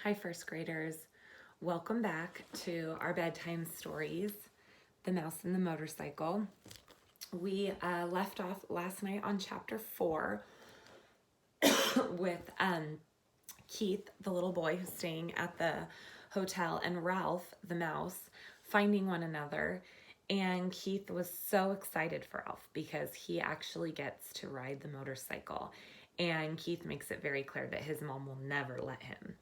Hi, first graders. Welcome back to our bedtime stories, The Mouse and the Motorcycle. We left off last night on chapter 4 with Keith, the little boy who's staying at the hotel, and Ralph, the mouse, finding one another. And Keith was so excited for Ralph because he actually gets to ride the motorcycle. And Keith makes it very clear that his mom will never let him.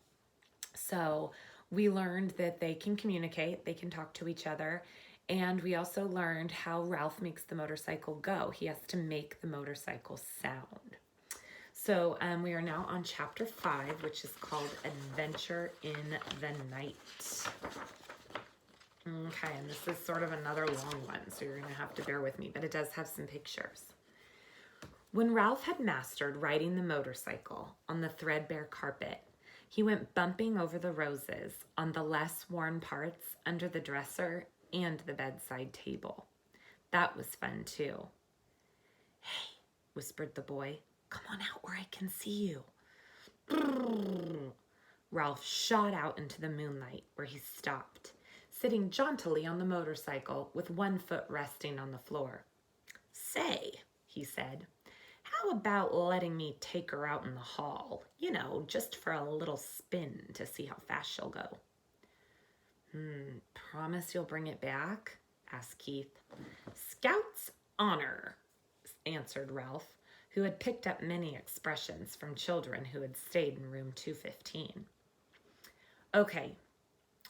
So we learned that they can communicate, they can talk to each other, and we also learned how Ralph makes the motorcycle go. He has to make the motorcycle sound. So we are now on chapter 5, which is called Adventure in the Night. Okay, and this is sort of another long one, so you're going to have to bear with me, but it does have some pictures. When Ralph had mastered riding the motorcycle on the threadbare carpet, he went bumping over the roses on the less worn parts under the dresser and the bedside table. That was fun, too. "Hey," whispered the boy, "come on out where I can see you." Brrr. Ralph shot out into the moonlight, where he stopped, sitting jauntily on the motorcycle with one foot resting on the floor. "Say," he said, "how about letting me take her out in the hall? You know, just for a little spin to see how fast she'll go." Promise you'll bring it back?" asked Keith. "Scout's honor," answered Ralph, who had picked up many expressions from children who had stayed in room 215. "Okay,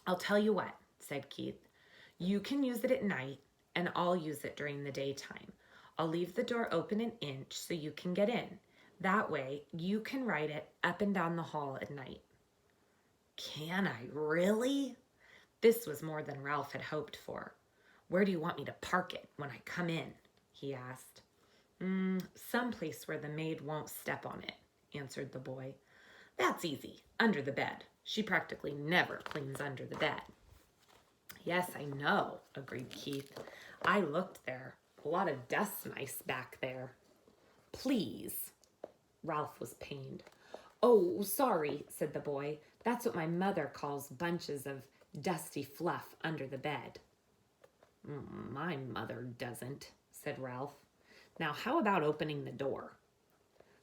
I'll tell you what," said Keith. "You can use it at night, and I'll use it during the daytime. I'll leave the door open an inch so you can get in. That way, you can ride it up and down the hall at night." "Can I really?" This was more than Ralph had hoped for. "Where do you want me to park it when I come in?" he asked. Someplace where the maid won't step on it," answered the boy. "That's easy, under the bed. She practically never cleans under the bed." "Yes, I know," agreed Keith. "I looked there. A lot of dust mice back there." "Please." Ralph was pained. "Oh, sorry," said the boy. "That's what my mother calls bunches of dusty fluff under the bed." "My mother doesn't," said Ralph. "Now, how about opening the door?"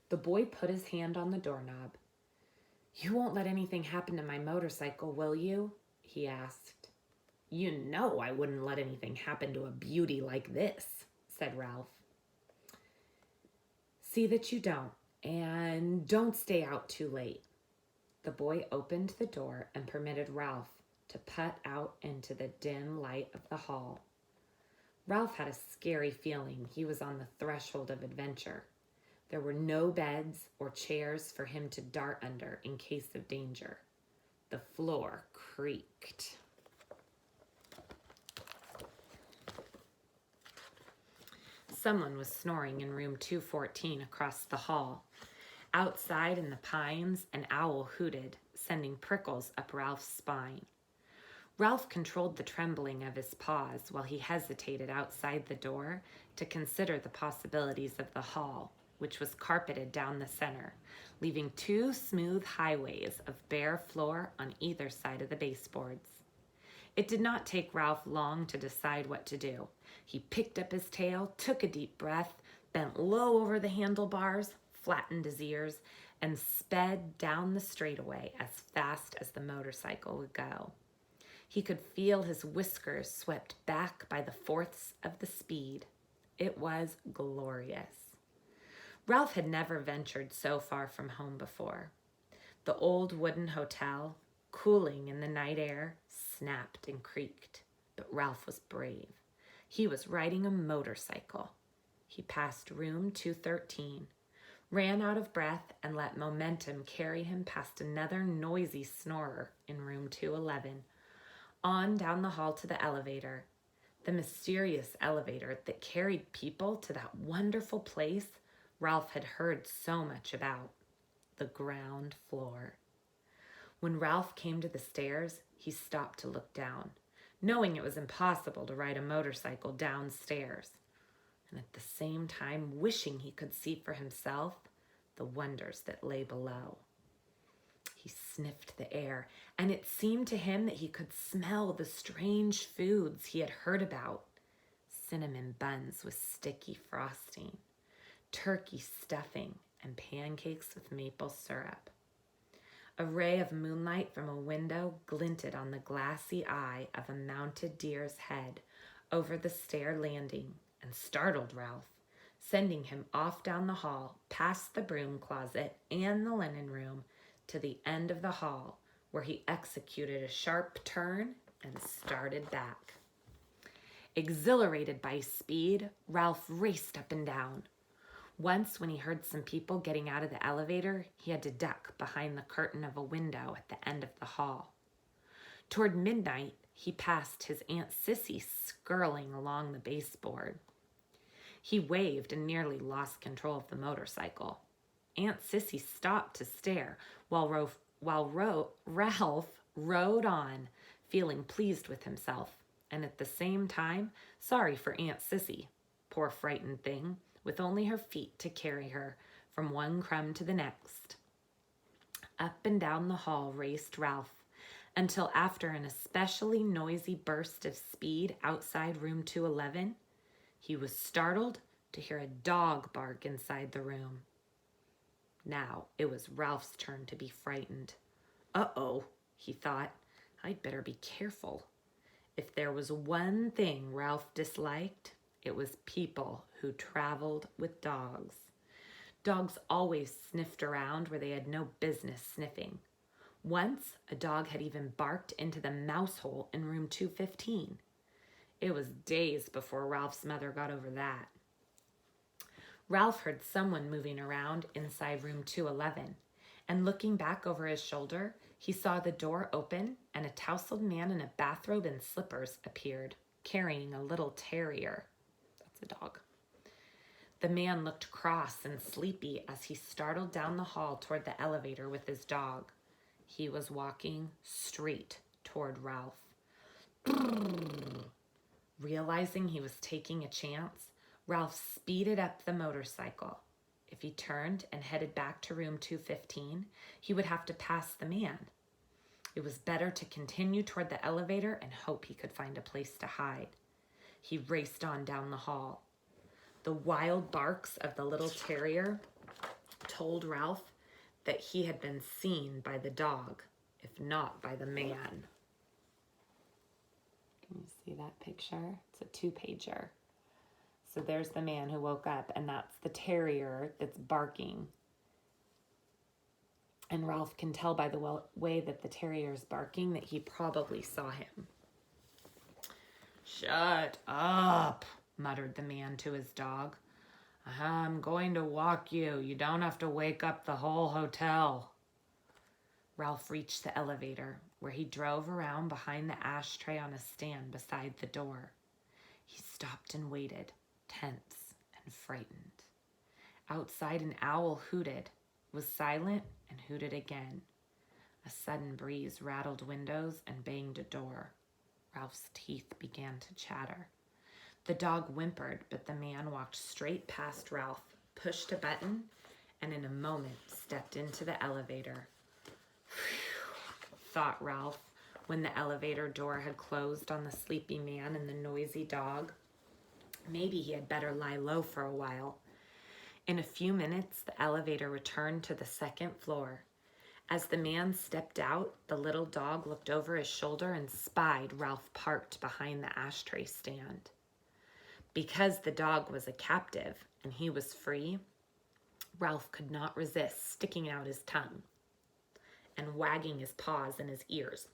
The boy put his hand on the doorknob. "You won't let anything happen to my motorcycle, will you?" he asked. "You know I wouldn't let anything happen to a beauty like this," said Ralph. "See that you don't, and don't stay out too late." The boy opened the door and permitted Ralph to putt out into the dim light of the hall. Ralph had a scary feeling he was on the threshold of adventure. There were no beds or chairs for him to dart under in case of danger. The floor creaked. Someone was snoring in room 214 across the hall. Outside in the pines, an owl hooted, sending prickles up Ralph's spine. Ralph controlled the trembling of his paws while he hesitated outside the door to consider the possibilities of the hall, which was carpeted down the center, leaving 2 smooth highways of bare floor on either side of the baseboards. It did not take Ralph long to decide what to do. He picked up his tail, took a deep breath, bent low over the handlebars, flattened his ears, and sped down the straightaway as fast as the motorcycle would go. He could feel his whiskers swept back by the fourths of the speed. It was glorious. Ralph had never ventured so far from home before. The old wooden hotel, cooling in the night air, snapped and creaked, but Ralph was brave. He was riding a motorcycle. He passed room 213, ran out of breath, and let momentum carry him past another noisy snorer in room 211, on down the hall to the elevator, the mysterious elevator that carried people to that wonderful place Ralph had heard so much about, the ground floor. When Ralph came to the stairs, he stopped to look down, knowing it was impossible to ride a motorcycle downstairs, and at the same time wishing he could see for himself the wonders that lay below. He sniffed the air, and it seemed to him that he could smell the strange foods he had heard about. Cinnamon buns with sticky frosting, turkey stuffing, and pancakes with maple syrup. A ray of moonlight from a window glinted on the glassy eye of a mounted deer's head over the stair landing and startled Ralph, sending him off down the hall, past the broom closet and the linen room, to the end of the hall, where he executed a sharp turn and started back. Exhilarated by speed, Ralph raced up and down. Once, when he heard some people getting out of the elevator, he had to duck behind the curtain of a window at the end of the hall. Toward midnight, he passed his Aunt Sissy skirling along the baseboard. He waved and nearly lost control of the motorcycle. Aunt Sissy stopped to stare while Ralph rode on, feeling pleased with himself, and at the same time sorry for Aunt Sissy, poor frightened thing, with only her feet to carry her from one crumb to the next. Up and down the hall raced Ralph, until after an especially noisy burst of speed outside room 211, he was startled to hear a dog bark inside the room. Now it was Ralph's turn to be frightened. Uh-oh, he thought, I'd better be careful. If there was one thing Ralph disliked, it was people who traveled with dogs. Dogs always sniffed around where they had no business sniffing. Once, a dog had even barked into the mouse hole in room 215. It was days before Ralph's mother got over that. Ralph heard someone moving around inside room 211, and looking back over his shoulder, he saw the door open and a tousled man in a bathrobe and slippers appeared, carrying a little terrier. That's a dog. The man looked cross and sleepy as he startled down the hall toward the elevator with his dog. He was walking straight toward Ralph. Realizing he was taking a chance, Ralph speeded up the motorcycle. If he turned and headed back to room 215, he would have to pass the man. It was better to continue toward the elevator and hope he could find a place to hide. He raced on down the hall. The wild barks of the little terrier told Ralph that he had been seen by the dog, if not by the man. Can you see that picture? It's a 2-pager. So there's the man who woke up, and that's the terrier that's barking. And Ralph can tell by the way that the terrier's barking that he probably saw him. Shut up, muttered the man to his dog. I'm going to walk you. You don't have to wake up the whole hotel. Ralph reached the elevator, where he drove around behind the ashtray on a stand beside the door. He stopped and waited, tense and frightened. Outside, an owl hooted, was silent, and hooted again. A sudden breeze rattled windows and banged a door. Ralph's teeth began to chatter. The dog whimpered, but the man walked straight past Ralph, pushed a button, and in a moment stepped into the elevator. Phew, thought Ralph, when the elevator door had closed on the sleepy man and the noisy dog. Maybe he had better lie low for a while. In a few minutes, the elevator returned to the 2nd floor. As the man stepped out, the little dog looked over his shoulder and spied Ralph parked behind the ashtray stand. Because the dog was a captive and he was free, Ralph could not resist sticking out his tongue and wagging his paws in his ears,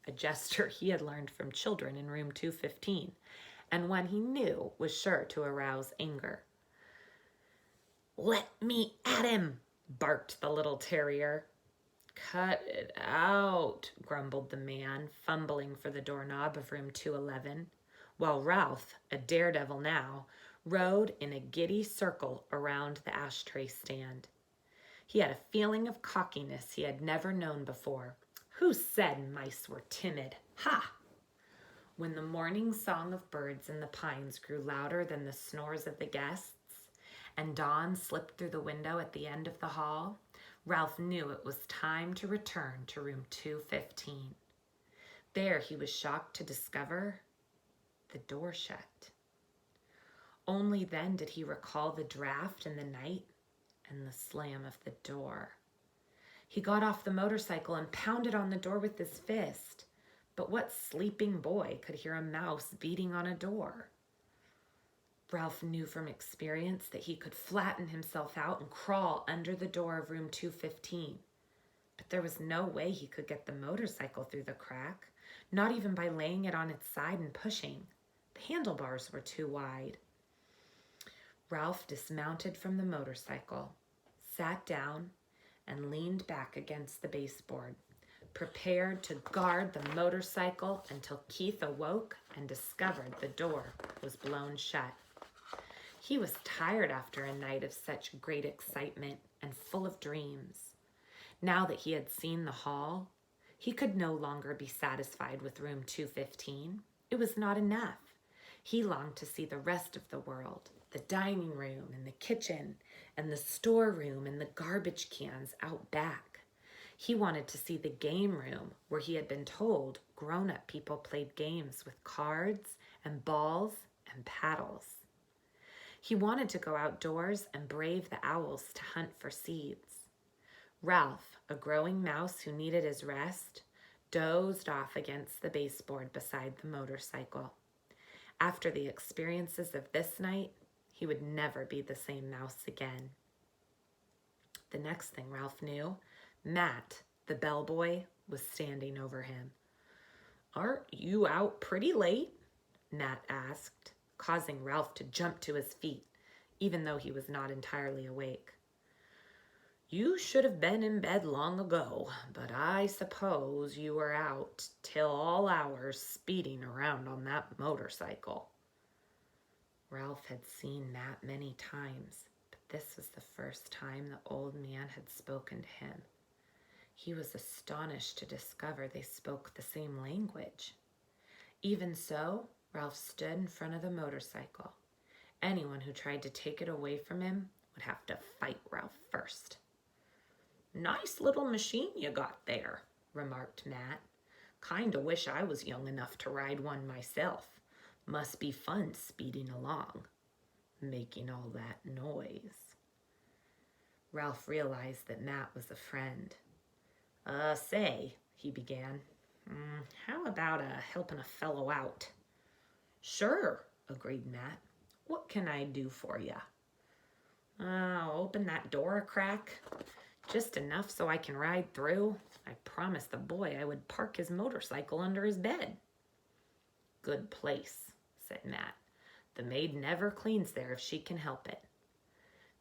a gesture he had learned from children in room 215, and one he knew was sure to arouse anger. Let me at him, barked the little terrier. Cut it out, grumbled the man, fumbling for the doorknob of room 211, while Ralph, a daredevil now, rode in a giddy circle around the ashtray stand. He had a feeling of cockiness he had never known before. Who said mice were timid? Ha! When the morning song of birds in the pines grew louder than the snores of the guests, and dawn slipped through the window at the end of the hall, Ralph knew it was time to return to room 215. There he was shocked to discover the door shut. Only then did he recall the draft in the night and the slam of the door. He got off the motorcycle and pounded on the door with his fist. But what sleeping boy could hear a mouse beating on a door? Ralph knew from experience that he could flatten himself out and crawl under the door of room 215. But there was no way he could get the motorcycle through the crack, not even by laying it on its side and pushing. The handlebars were too wide. Ralph dismounted from the motorcycle, sat down, and leaned back against the baseboard, prepared to guard the motorcycle until Keith awoke and discovered the door was blown shut. He was tired after a night of such great excitement and full of dreams. Now that he had seen the hall, he could no longer be satisfied with room 215. It was not enough. He longed to see the rest of the world, the dining room and the kitchen and the storeroom and the garbage cans out back. He wanted to see the game room where he had been told grown-up people played games with cards and balls and paddles. He wanted to go outdoors and brave the owls to hunt for seeds. Ralph, a growing mouse who needed his rest, dozed off against the baseboard beside the motorcycle. After the experiences of this night, he would never be the same mouse again. The next thing Ralph knew, Matt, the bellboy, was standing over him. "Aren't you out pretty late?" Matt asked, causing Ralph to jump to his feet, even though he was not entirely awake. "You should have been in bed long ago, but I suppose you were out till all hours speeding around on that motorcycle." Ralph had seen Matt many times, but this was the first time the old man had spoken to him. He was astonished to discover they spoke the same language. Even so, Ralph stood in front of the motorcycle. Anyone who tried to take it away from him would have to fight Ralph first. "Nice little machine you got there," remarked Matt. "Kinda wish I was young enough to ride one myself. Must be fun speeding along, making all that noise." Ralph realized that Matt was a friend. Say," he began, "how about helping a fellow out?" "Sure," agreed Matt. "What can I do for you?" "Open that door a crack. Just enough so I can ride through. I promised the boy I would park his motorcycle under his bed." "Good place," said Matt. "The maid never cleans there if she can help it."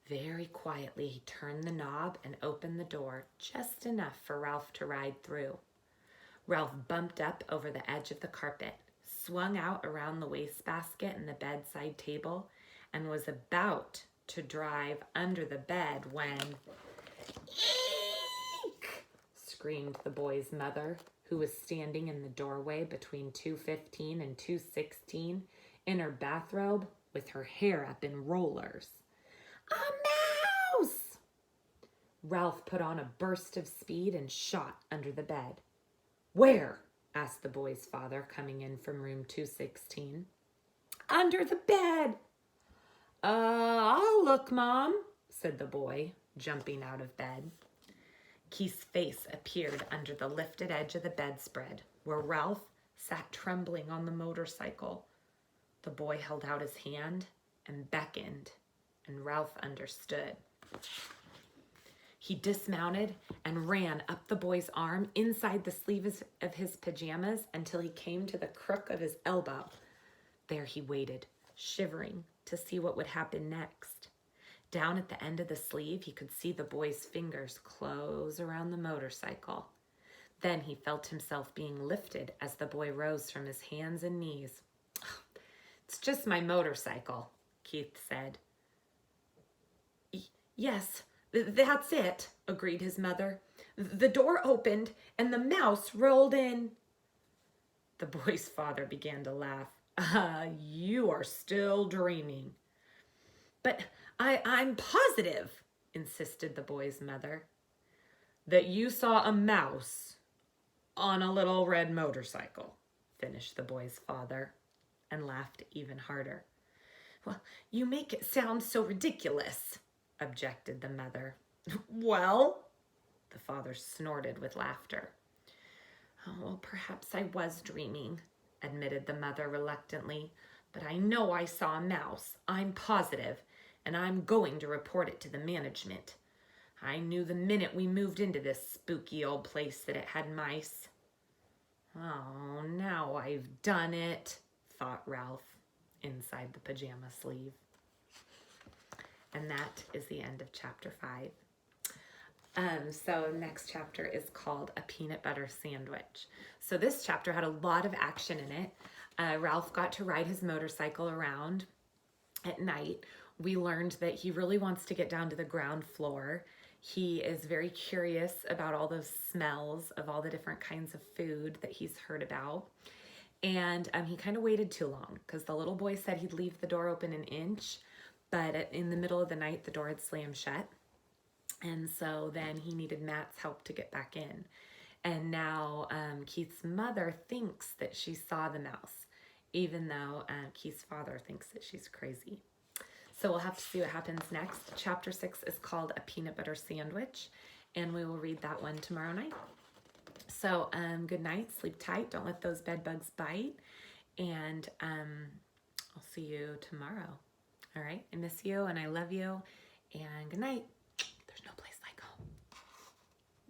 Very quietly, he turned the knob and opened the door just enough for Ralph to ride through. Ralph bumped up over the edge of the carpet, swung out around the wastebasket and the bedside table, and was about to drive under the bed when... "Eek!" screamed the boy's mother, who was standing in the doorway between 215 and 216 in her bathrobe with her hair up in rollers. "A mouse!" Ralph put on a burst of speed and shot under the bed. "Where?" asked the boy's father, coming in from room 216. "Under the bed." I'll look, Mom," said the boy, jumping out of bed. Keith's face appeared under the lifted edge of the bedspread, where Ralph sat trembling on the motorcycle. The boy held out his hand and beckoned, and Ralph understood. He dismounted and ran up the boy's arm inside the sleeves of his pajamas until he came to the crook of his elbow. There he waited, shivering, to see what would happen next. Down at the end of the sleeve, he could see the boy's fingers close around the motorcycle. Then he felt himself being lifted as the boy rose from his hands and knees. "It's just my motorcycle," Keith said. "Yes, that's it," agreed his mother. "The door opened and the mouse rolled in." The boy's father began to laugh. You are still dreaming." "But I'm positive," insisted the boy's mother. that you saw a mouse on a little red motorcycle, finished the boy's father, and laughed even harder. Well, you make it sound so ridiculous, objected the mother. Well, the father snorted with laughter. Oh, well, perhaps I was dreaming, admitted the mother reluctantly, but I know I saw a mouse. I'm positive, and I'm going to report it to the management. I knew the minute we moved into this spooky old place that it had mice. Oh, now I've done it, thought Ralph inside the pajama sleeve. And that is the end of chapter 5. So next chapter is called A Peanut Butter Sandwich. So this chapter had a lot of action in it. Ralph got to ride his motorcycle around at night. We learned that he really wants to get down to the ground floor. He is very curious about all those smells of all the different kinds of food that he's heard about. And he kind of waited too long because the little boy said he'd leave the door open an inch, but in the middle of the night, the door had slammed shut. And so then he needed Matt's help to get back in. And now Keith's mother thinks that she saw the mouse, even though Keith's father thinks that she's crazy. So we'll have to see what happens next. Chapter 6 is called A Peanut Butter Sandwich, and we will read that one tomorrow night. So good night, sleep tight, don't let those bed bugs bite, and I'll see you tomorrow. All right, I miss you and I love you, and good night.